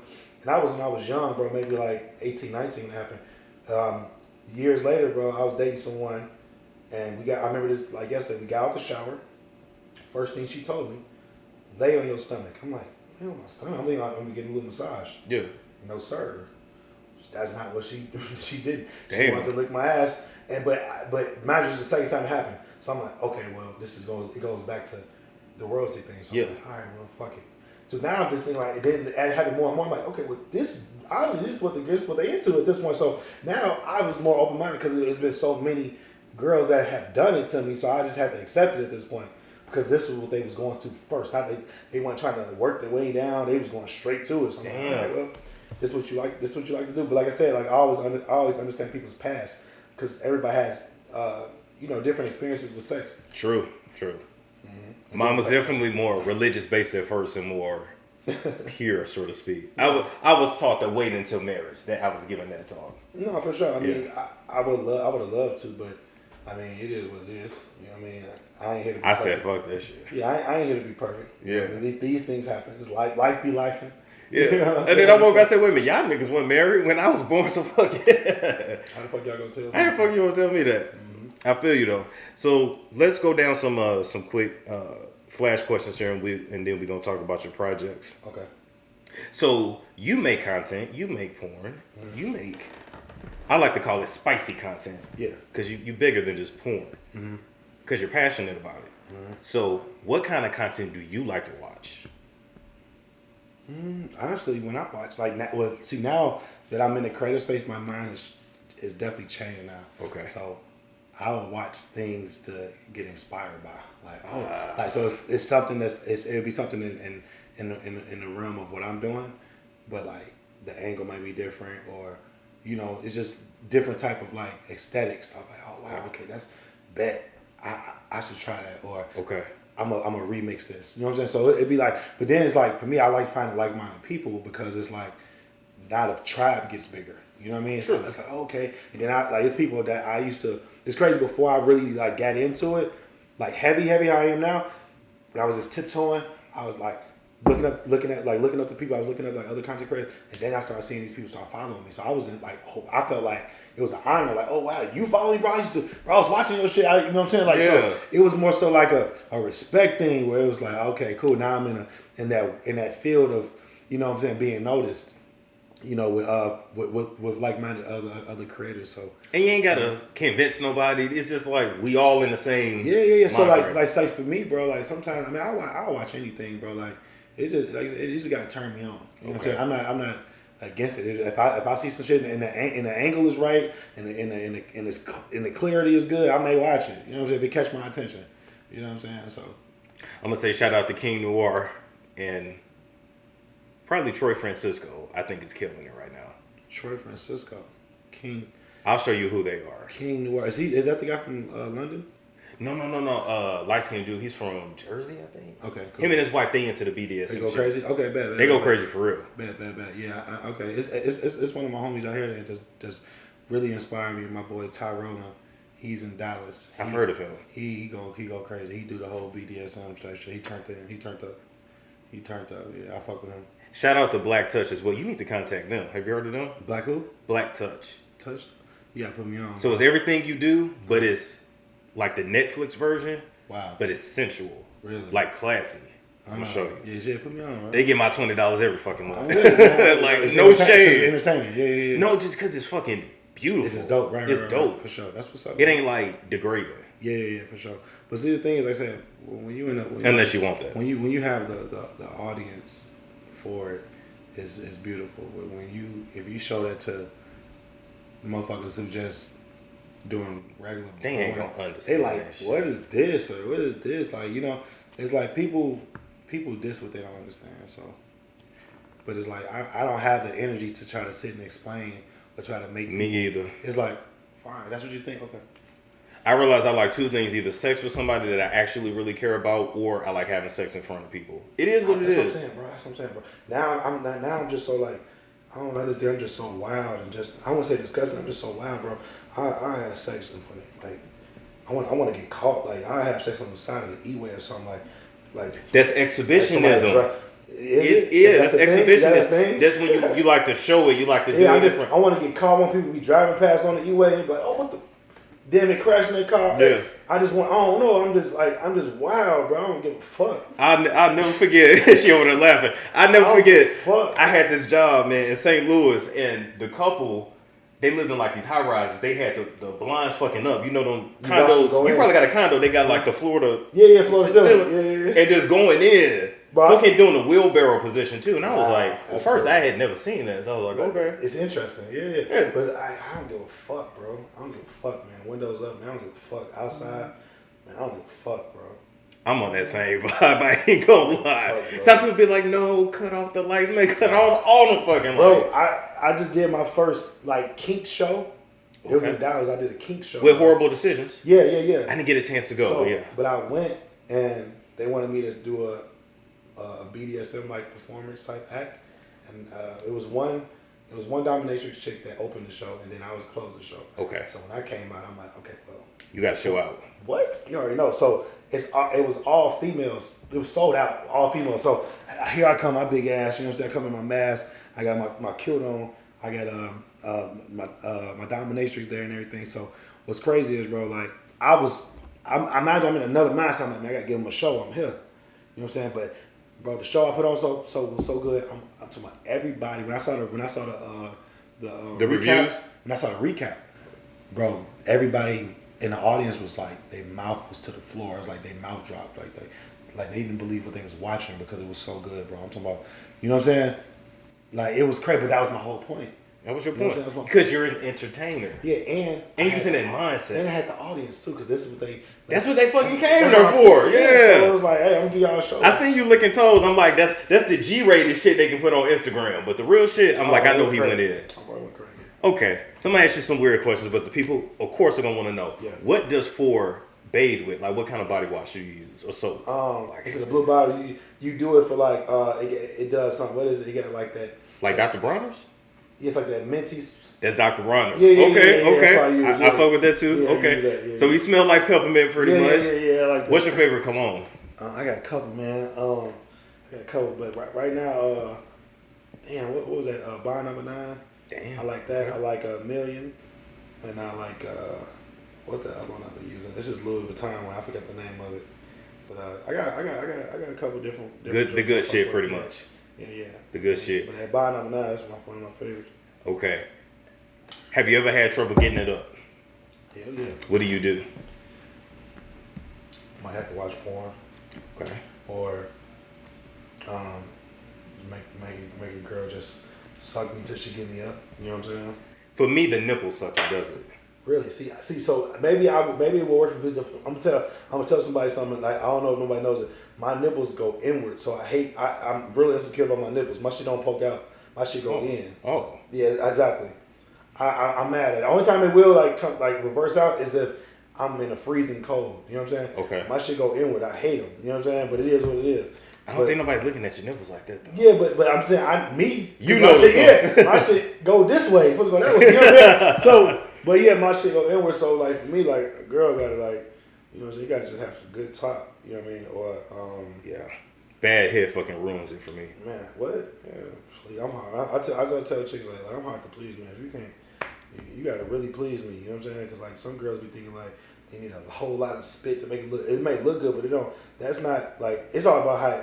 that was when I was young, bro, maybe like 18, 19 when it happened. Years later, bro, I was dating someone, and I remember this like yesterday, we got out the shower. First thing she told me, lay on your stomach. I'm like, lay on my stomach? I'm gonna get a little massage. Yeah. No, sir. That's not what she did. Damn. She wanted to lick my ass, but mind you, it's the second time it happened. So I'm like, okay, well, it goes back to the royalty thing. So I'm like, all right, well, fuck it. So now I'm just thinking like, it happened more and more. I'm like, okay, well, this is what they into at this point. So now I was more open minded because there's been so many girls that have done it to me. So I just had to accept it at this point because this was what they was going to first. Not they weren't trying to work their way down. They was going straight to it. So I'm like, all right, well, this is what you like. This is what you like to do. But like I said, like I always understand people's past because everybody has different experiences with sex. True. Mine was definitely more religious based at first and more pure, so to speak. I was taught to wait until marriage that I was given that talk. No, for sure. I mean, I would have loved to, but I mean, it is what it is. You know what I mean? I ain't here to be perfect. Said fuck that shit. Yeah, I ain't here to be perfect. Yeah. I mean, these things happen. It's life be lifing. Yeah. You know And then I woke up and said, wait a minute, y'all niggas weren't married when I was born, so fuck it. How the fuck y'all gonna tell me? How the fuck you gonna tell me that? Mm-hmm. I feel you though. So let's go down some quick flash questions here, and then we're gonna talk about your projects. Okay. So you make content, you make porn, you make, I like to call it spicy content. Yeah. Because you're bigger than just porn. Because you're passionate about it. So what kind of content do you like to watch? Honestly, when I watch, like, now that I'm in the creative space, my mind is definitely changing now. Okay. So I will watch things to get inspired by. So it's something it'll be something in the realm of what I'm doing, but like the angle might be different, or it's just different type of like aesthetics. I'm like, oh wow, okay, that's bet. I should try that, or okay, I'm a remix this. You know what I'm saying? So it'd be like, but then it's like, for me, I like finding like-minded people, because it's like, now the tribe gets bigger. You know what I mean? Sure. So it's like, okay. And then it's people that I used to, it's crazy, before I really like got into it, like heavy how I am now, when I was just tiptoeing, I was like looking up the people, I was looking up like other content creators, and then I started seeing these people start following me. So I was in like, I felt like it was an honor, like, oh wow, you follow me, bro? I was watching your shit, you know what I'm saying? Like, yeah. So it was more so like a respect thing, where it was like, okay, cool, now I'm in that field of, you know what I'm saying, being noticed, with like-minded other creators. So, and you ain't gotta convince nobody. It's just like we all in the same. Yeah. So like for me, bro, like sometimes, I mean, I'll watch anything, bro. Like it just gotta turn me on. You know what I'm saying? I'm not against it. If I see some shit and the angle is right and the clarity is good, I may watch it. You know what I'm saying? If it catch my attention. You know what I'm saying? So I'm gonna say shout out to King Noir and probably Troy Francisco. I think is killing it right now. Troy Francisco, King. I'll show you who they are. King Noir. Is that the guy from London? No. Light skinned dude. He's from Jersey, I think. Okay, cool. Him and his wife, they into the BDSM. They go crazy. Okay, bad. They go crazy for real. Bad. Yeah. Okay. It's one of my homies out here that just really inspired me. My boy Tyrone. He's in Dallas. I've heard of him. He go crazy. He do the whole BDSM shit. He turned up. Yeah, I fuck with him. Shout out to Black Touch as well. You need to contact them. Have you heard of them? Black who? Black Touch. Touch? You gotta put me on. So it's everything you do, but it's like the Netflix version. Wow. But it's sensual. Really? Like classy. I'm gonna show you. Yeah, put me on. Right? They get my $20 every fucking month. Like it's no shade. It's entertaining. Yeah. No, just because it's fucking beautiful. It's just dope, right? It's dope. For sure. That's what's up. It ain't like degrading. Yeah, for sure. But see, the thing is, like I said, when you end up, unless you want that, when you have the audience for it, is beautiful. But if you show that to motherfuckers who just doing regular, they ain't gonna understand. They like, what is this, or what is this? Like, it's like people diss what they don't understand. So, but it's like I don't have the energy to try to sit and explain or try to make me either. It's like, fine, that's what you think, okay. I realize I like two things: either sex with somebody that I actually really care about, or I like having sex in front of people. It is what it is. That's what I'm saying, bro. Now I'm just so like, I don't know this day. I'm just so wild and just, I won't say disgusting. I'm just so wild, bro. I have sex in front of, like, I want to get caught. Like, I have sex on the side of the E-way or something like. That's exhibitionism. It is exhibitionism. That's when you like to show it. You like to do it different. I want to get caught when people be driving past on the E-way and be like, oh, what the. Then they crash in their car. Yeah. I don't know. I'm just wild, bro. I don't give a fuck. I'll never forget. She over there laughing. I never forget. Fuck. I had this job, man, in St. Louis, and the couple, they lived in like these high rises. They had the blinds fucking up. You know them condos. You probably got a condo. They got like the Florida. Yeah, Florida ceiling. Yeah. And just going in. Fucking doing the wheelbarrow position too, and I was like, well, first I had never seen that, so I was like, okay, it's interesting, yeah. But I don't give a fuck, bro. I don't give a fuck, man. Windows up, man. I don't give a fuck. Outside, man. I don't give a fuck, bro. I'm on that same vibe. I ain't gonna lie. Fuck, some people be like, no, cut off the lights, man. Cut all the fucking lights. Bro, I just did my first like kink show. It was in Dallas. I did a kink show with Horrible Decisions. Yeah. I didn't get a chance to go, but I went and they wanted me to do a BDSM like performance type act, and it was one dominatrix chick that opened the show, and then I was closed the show. Okay. So when I came out, I'm like, okay, well, you got to show out. What? You already know. So it was all females. It was sold out, all females. So here I come, my big ass. You know what I'm saying? I come in my mask. I got my kilt on. I got my dominatrix there and everything. So what's crazy is, bro, like I'm in another mindset. I'm like, man, I gotta give them a show. I'm here. You know what I'm saying? But bro, the show I put on was so good. I'm talking about everybody. When I saw the reviews, when I saw the recap, bro, everybody in the audience was like, their mouth was to the floor. It was like their mouth dropped. Like they didn't believe what they was watching because it was so good, bro. I'm talking about, you know what I'm saying? Like, it was crazy, but that was my whole point. That was your point. Because you're an entertainer. Yeah, and you was in that mindset. And I had the audience too, because this is what they. That's what they fucking came there for. Yeah. So it was like, hey, I'm gonna give y'all a show. I seen you licking toes. I'm like, that's the G-rated shit they can put on Instagram. But the real shit, I'm like, I know he went in. Okay, so I'm gonna ask you some weird questions, but the people, of course, are gonna want to know. Yeah. What does Phor bathe with? Like, what kind of body wash do you use or soap? Is it a blue bottle? You do it for like it does something. What is it? You got like that. Like Dr. Bronner's? Yeah, it's like that minty. That's Dr. Bronner's. Yeah, okay. I fuck with that too. Okay. So he smelled like peppermint pretty much. Yeah, like that. What's your favorite cologne? I got a couple, man. I got a couple, but right now, damn, what was that? Bar number 9. Damn. I like that. I like $1 Million, and I like what's the other one I've been using? This is Louis Vuitton one. I forgot the name of it, but I got a couple different the good shit, pretty much. Yeah. The good shit. But that bar number 9, that's one of my favorites. Okay. Have you ever had trouble getting it up? Hell yeah. What do you do? Might have to watch porn. Okay. Or make a girl just suck me till she get me up. You know what I'm saying? For me, the nipple sucker does it. Really? See. So maybe it will work for me. I'm gonna tell somebody something. Like, I don't know if nobody knows it. My nipples go inward, so I'm really insecure about my nipples. My shit don't poke out. My shit go in. Oh. Yeah, exactly. I'm mad at it. The only time it will like reverse out is if I'm in a freezing cold. You know what I'm saying? Okay. My shit go inward. I hate them. You know what I'm saying? But it is what it is. I don't think nobody's looking at your nipples like that though. Yeah, but I'm saying you know my shit go this way. It's supposed to go that way. You know what I'm saying? So, but yeah, my shit go inward. So like for me, like a girl gotta you know what I'm saying? You gotta just have some good top. You know what I mean? Or yeah, bad head fucking ruins it for me. Man, what? Yeah, I'm hard. I gotta tell chicks like I'm hard to please, man. If you can't, you gotta really please me. You know what I'm saying? Because like some girls be thinking like they need a whole lot of spit to make it look. It may look good, but it don't. That's not like. It's all about how.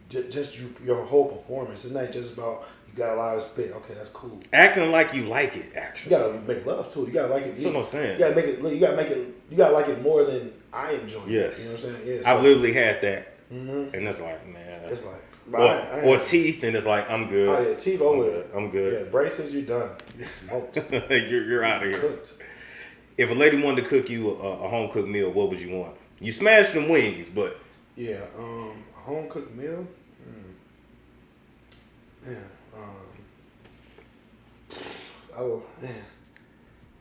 Just your whole performance. It's not just about you got a lot of spit. Okay, that's cool. Acting like you like it, actually. You gotta make love too. You gotta like it. That's what I'm saying. You gotta make it. You gotta like it more than I enjoy. Yes. You know what I'm saying? Yeah. I've literally had that, and it's like, man. It's like or teeth, and it's like I'm good. Oh yeah, teeth over. I'm good. Yeah, braces, you're done. You're smoked. you're out of here. Cooked. If a lady wanted to cook you a home cooked meal, what would you want? You smashed them wings, but yeah, a home cooked meal. Yeah. Man.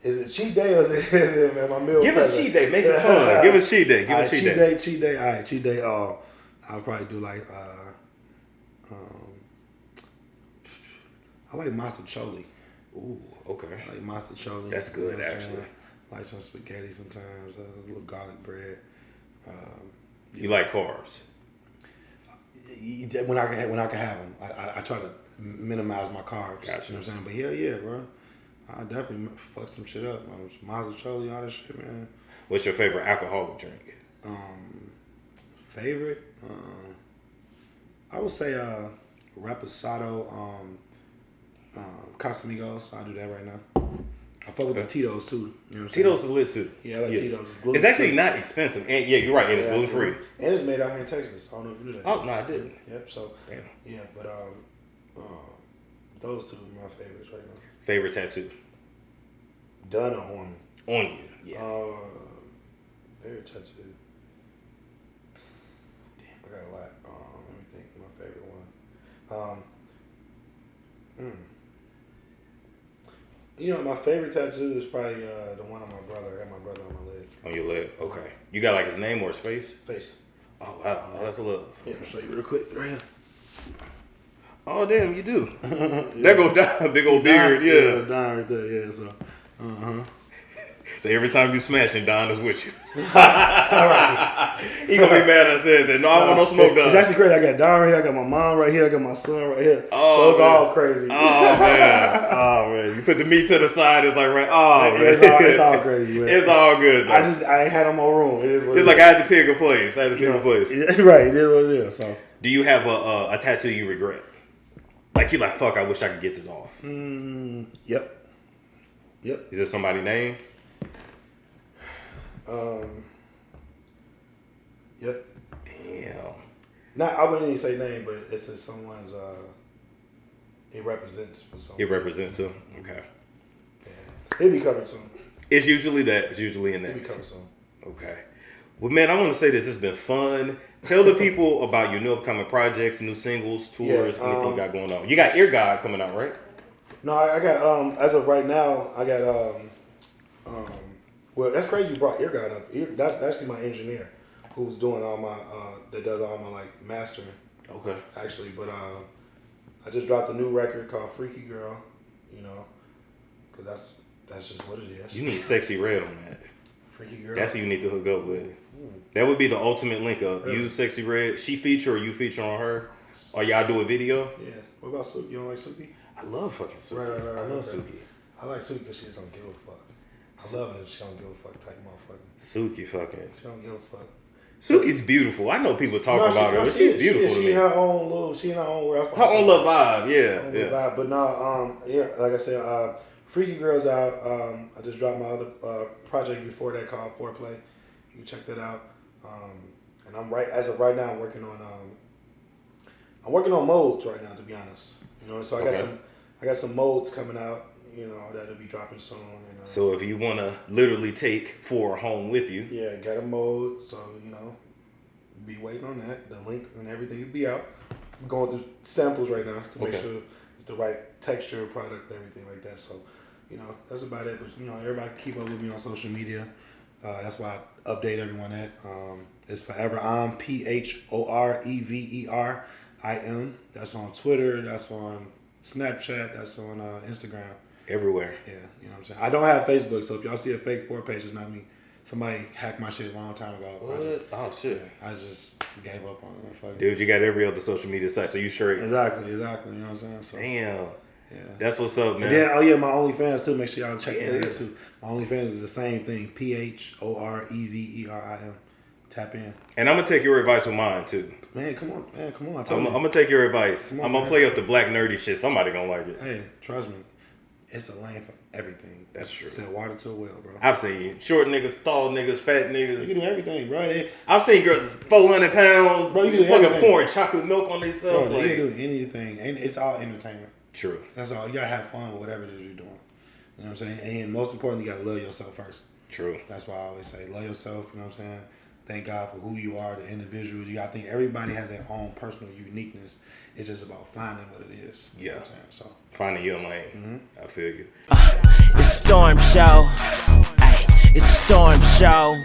Is it cheat day or is it man, my meal? Give us cheat day. Make it fun. Give us cheat day. Give us cheat day. Cheat day. All right, cheat day. I'll probably do like I like monstercholi. Ooh, okay. I like monstercholi. That's good, actually. Like some spaghetti sometimes. A little garlic bread. You like carbs? When I can have them, I try to minimize my carbs. Gotcha. You know what I'm saying? But hell yeah, bro. I definitely fuck some shit up. Monstercholi, all that shit, man. What's your favorite alcoholic drink? Favorite? I would say Reposado, Casamigos. I'll do that right now. I fuck with the Tito's too. You know what I'm saying? Tito's is lit too. Yeah, I like Tito's. It's actually not expensive, and yeah, you're right. And it's gluten free. And it's made out here in Texas. I don't know if you knew that. Oh no, I didn't. Yep. So yeah, but those two are my favorites right now. Favorite tattoo? Done or on me? On you. Yeah. Favorite tattoo. Damn, I got a lot. Let me think. My favorite one. You know, my favorite tattoo is probably the one on my brother. I got my brother on my leg. On your leg? Okay. You got like his name or his face? Face. Oh wow, oh, that's a love. Yeah, I'll show you real quick right here. Oh damn, you do. That go down, big old beard, yeah. Don right there, yeah. So, So every time you smashing, Don is with you. All right. He gonna be mad I said that. No, I want no smoke, Don. It's actually crazy. I got Don right here. I got my mom right here. I got my son right here. Oh, so it's man. all crazy. Oh man. Oh man. You put the meat to the side. It's like right. Oh man. It's all crazy. Man. It's all good. Though. I ain't had no more room. It is what it's like I had to pick a place. Right. It is what it is. So. Do you have a tattoo you regret? Like you're like, fuck, I wish I could get this off. Yep. Is it somebody's name? Yep. Damn. I wouldn't even say name, but it's just someone's. It represents for someone. It represents them. Okay. Yeah. It'll be covered soon. It's usually that. It's usually in that. It'll be covered soon. Okay. Well, man, I want to say this. It's been fun. Tell the people about your new upcoming projects, new singles, tours, anything you got going on. You got Ear God coming out, right? No, I got as of right now, I got well, that's crazy you brought Ear God up. That's actually my engineer who's doing all my that does all my like mastering. Okay. Actually, but I just dropped a new record called Freaky Girl, you know, because that's just what it is. You need Sexy Red on that. Freaky Girl. That's who you need to hook up with. That would be the ultimate link up. Really? You, Sexy Red, she feature or you feature on her? Or y'all do a video? Yeah. What about Suki? You don't like Suki? I love fucking Suki. Right, I love Suki. I like Suki because she just don't give a fuck. I love her. She don't give a fuck type motherfucker. Suki fucking. She don't give a fuck. Suki's beautiful. I know people talk about her, but she's beautiful to me. She in her own little, she in her own world. Her own little vibe, yeah. Vibe. But no, like I said, Freaky Girl's out. I just dropped my other project before that called Foreplay. You can check that out. And I'm as of right now, I'm working on modes right now, to be honest. You know, so I got some modes coming out, you know, that'll be dropping soon. You know. So if you want to literally take 4 home with you. Yeah, got a mode, so, you know, be waiting on that. The link and everything will be out. I'm going through samples right now to make sure it's the right texture, product, everything like that. So, you know, that's about it. But, you know, everybody keep up with me on social media. That's why I update everyone at. It's Forever I'm PHOREVERIM. That's on Twitter. That's on Snapchat. That's on Instagram. Everywhere. Yeah, you know what I'm saying. I don't have Facebook, so if y'all see a fake 4 page, it's not me. Somebody hacked my shit a long time ago. Oh shit! I just gave up on it. Dude, you got every other social media site, so you sure? Exactly. You know what I'm saying? So, damn. Yeah. That's what's up, man. And then, my OnlyFans too. Make sure y'all check that out too. My OnlyFans is the same thing. PHOREVERIM. Tap in. And I'm gonna take your advice with mine too. Man, come on. I'm gonna take your advice. I'm gonna play up the black nerdy shit. Somebody gonna like it. Hey, trust me. It's a lane for everything. That's true. Set water to a well, bro. I've seen short niggas, tall niggas, fat niggas. You can do everything, bro. I've seen girls 400 pounds, bro. You fucking pouring chocolate milk on themselves. Bro, you can do anything. It's all entertainment. True. That's all. You gotta have fun with whatever it is you're doing. You know what I'm saying? And most importantly, you gotta love yourself first. True. That's why I always say, love yourself. You know what I'm saying? Thank God for who you are, the individual. I think everybody has their own personal uniqueness. It's just about finding what it is. Yeah. You know what I'm saying? So finding your lane. I feel you. It's a storm show. Ay, it's a storm show.